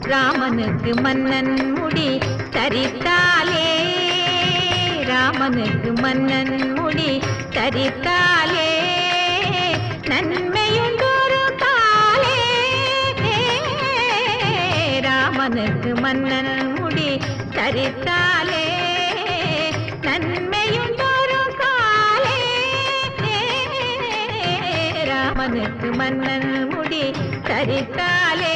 ராமனுக்கு மன்னன் முடி தரித்தாலே ராமனுக்கு மன்னன் முடி தரித்தாலே நன்மையுண்டொரு காலே ராமனுக்கு மன்னன் முடி தரித்தாலே நன்மையுண்டொரு காலே ராமனுக்கு மன்னன் முடி தரித்தாலே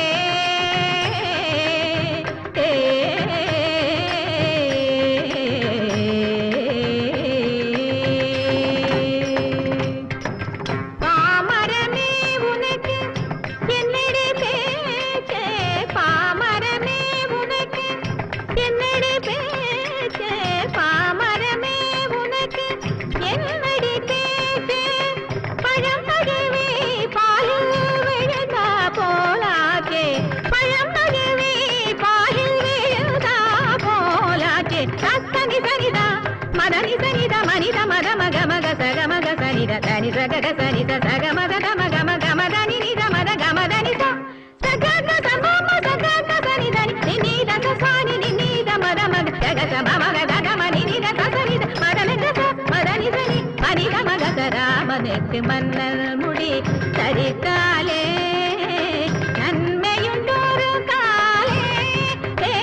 மதனி சனித மனித மத மக மக சக மக சனித தனி சக சனித சக மத தம கம கமதனி நித மத கமதனி சக சமம சக சனிதனி நினித சானி நினித மத மக சக சமம கத மனி நித சனித மதனி மதனி சனி மனித மக ராமனுக்கு மன்னன் முடி தரித்தாலே நன்மையுண்டொரு காலே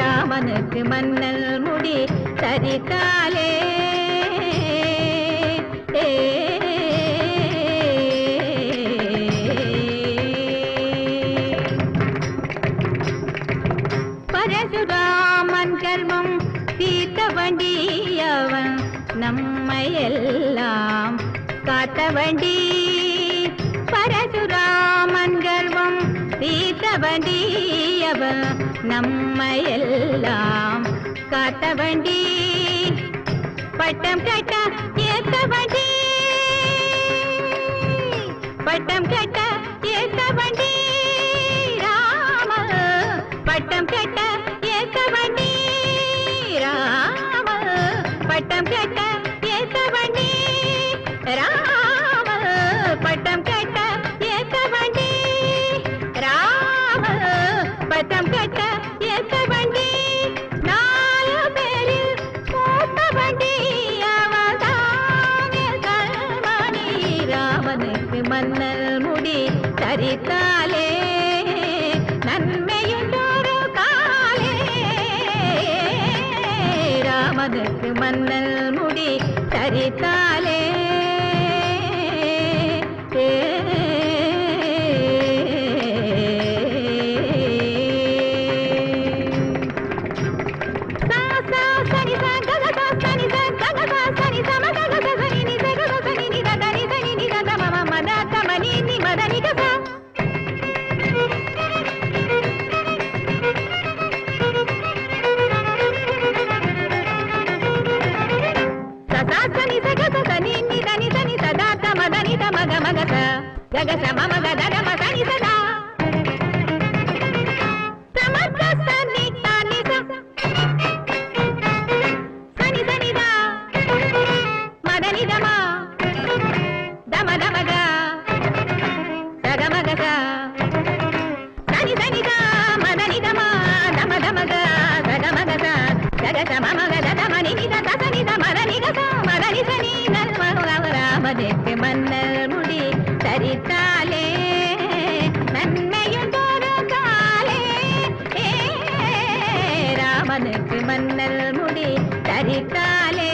ராமனுக்கு மன்னன் முடி தரித்தாலே பரசுராமன் கர்மம் தீர்த்த வண்டியவன் நம்மையெல்லாம் காத்த வண்டி பரசுராமன் கர்வம் தீர்த்த வண்டியவன் நம்மையெல்லாம் காத்த வண்டி பட்டம் கட்ட ஏத்த வண்டி பட்டம் கட்ட ஏத்த வண்டி ராம பட்டம் கட்ட ஏத்த வண்டி ராம பட்டம் கட்ட ஏத்த வண்டி ராம பட்டம் கட்ட ஏத்த வண்டி ராம பட்டம் கட்ட ஏத்த வண்டி மன்னல் முடி தரித்தாலே நன்மையுண்டொரு காலே ராமனுக்கு மன்னல் முடி தரித்தாலே గగ సమమ గద గమ సని సదా సమర్థ సని తాని సని సని దా మదని దమ దమ దమ గ సగ మగ స సని సని దా మదని దమ దమ దమ గ సగ మగ స గగ సమమ గద దమ ని ద సని ద మదని గ స మదని సని నల్మ రామనుக்கு மன்னல் முடி தரித்தாலே நன்மையுண்டொரு காலே ராமனுக்கு மன்னல் முடி தரித்தாலே